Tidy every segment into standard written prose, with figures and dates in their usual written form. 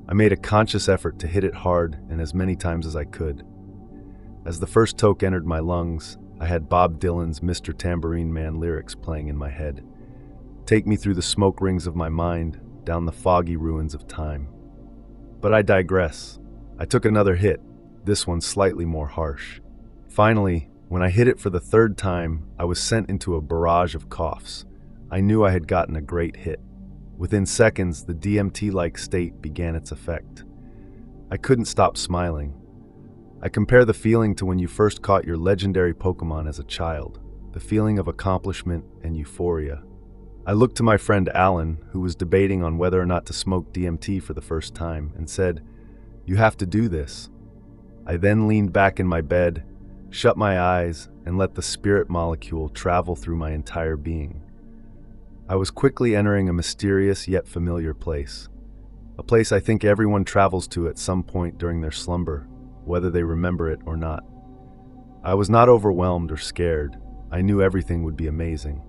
I made a conscious effort to hit it hard and as many times as I could. As the first toke entered my lungs, I had Bob Dylan's Mr. Tambourine Man lyrics playing in my head. Take me through the smoke rings of my mind, down the foggy ruins of time. But I digress. I took another hit, this one slightly more harsh. Finally, when I hit it for the third time, I was sent into a barrage of coughs. I knew I had gotten a great hit. Within seconds, the DMT-like state began its effect. I couldn't stop smiling. I compare the feeling to when you first caught your legendary Pokemon as a child, the feeling of accomplishment and euphoria. I looked to my friend Alan, who was debating on whether or not to smoke DMT for the first time, and said, "You have to do this." I then leaned back in my bed, shut my eyes, and let the spirit molecule travel through my entire being. I was quickly entering a mysterious yet familiar place. A place I think everyone travels to at some point during their slumber, whether they remember it or not. I was not overwhelmed or scared. I knew everything would be amazing.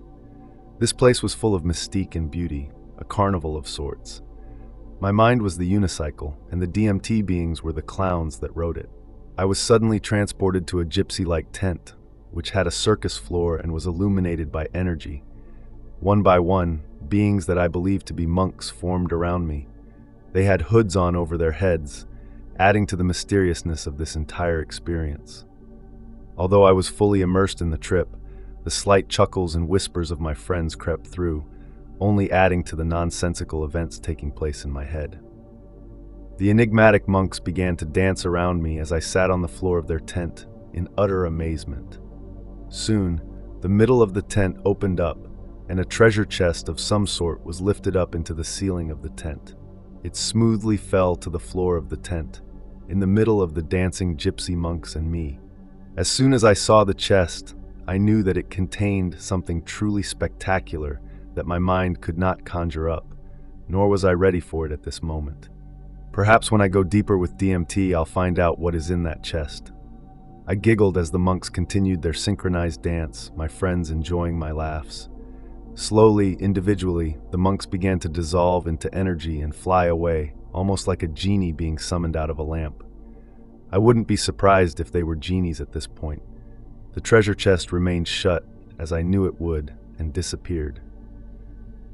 This place was full of mystique and beauty, a carnival of sorts. My mind was the unicycle, and the DMT beings were the clowns that rode it. I was suddenly transported to a gypsy-like tent, which had a circus floor and was illuminated by energy. One by one, beings that I believed to be monks formed around me. They had hoods on over their heads, adding to the mysteriousness of this entire experience. Although I was fully immersed in the trip, the slight chuckles and whispers of my friends crept through, only adding to the nonsensical events taking place in my head. The enigmatic monks began to dance around me as I sat on the floor of their tent, in utter amazement. Soon, the middle of the tent opened up, and a treasure chest of some sort was lifted up into the ceiling of the tent. It smoothly fell to the floor of the tent, in the middle of the dancing gypsy monks and me. As soon as I saw the chest, I knew that it contained something truly spectacular that my mind could not conjure up, nor was I ready for it at this moment. Perhaps when I go deeper with DMT, I'll find out what is in that chest. I giggled as the monks continued their synchronized dance, my friends enjoying my laughs. Slowly, individually, the monks began to dissolve into energy and fly away, almost like a genie being summoned out of a lamp. I wouldn't be surprised if they were genies at this point. The treasure chest remained shut, as I knew it would, and disappeared.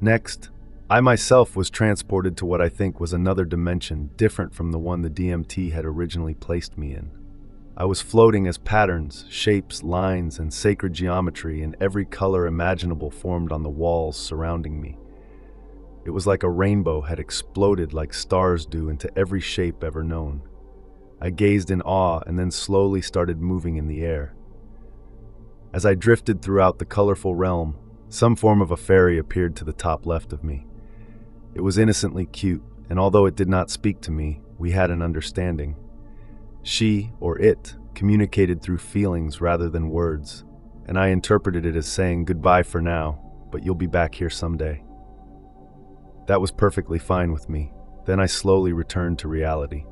Next, I myself was transported to what I think was another dimension different from the one the DMT had originally placed me in. I was floating as patterns, shapes, lines, and sacred geometry in every color imaginable formed on the walls surrounding me. It was like a rainbow had exploded like stars do into every shape ever known. I gazed in awe and then slowly started moving in the air. As I drifted throughout the colorful realm, some form of a fairy appeared to the top left of me. It was innocently cute, and although it did not speak to me, we had an understanding. She, or it, communicated through feelings rather than words, and I interpreted it as saying goodbye for now, but you'll be back here someday. That was perfectly fine with me. Then I slowly returned to reality.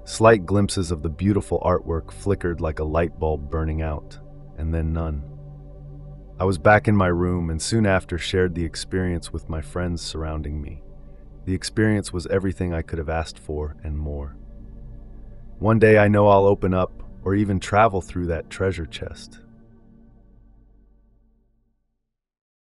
Slight glimpses of the beautiful artwork flickered like a light bulb burning out, and then none. I was back in my room and soon after shared the experience with my friends surrounding me. The experience was everything I could have asked for and more. One day I know I'll open up or even travel through that treasure chest.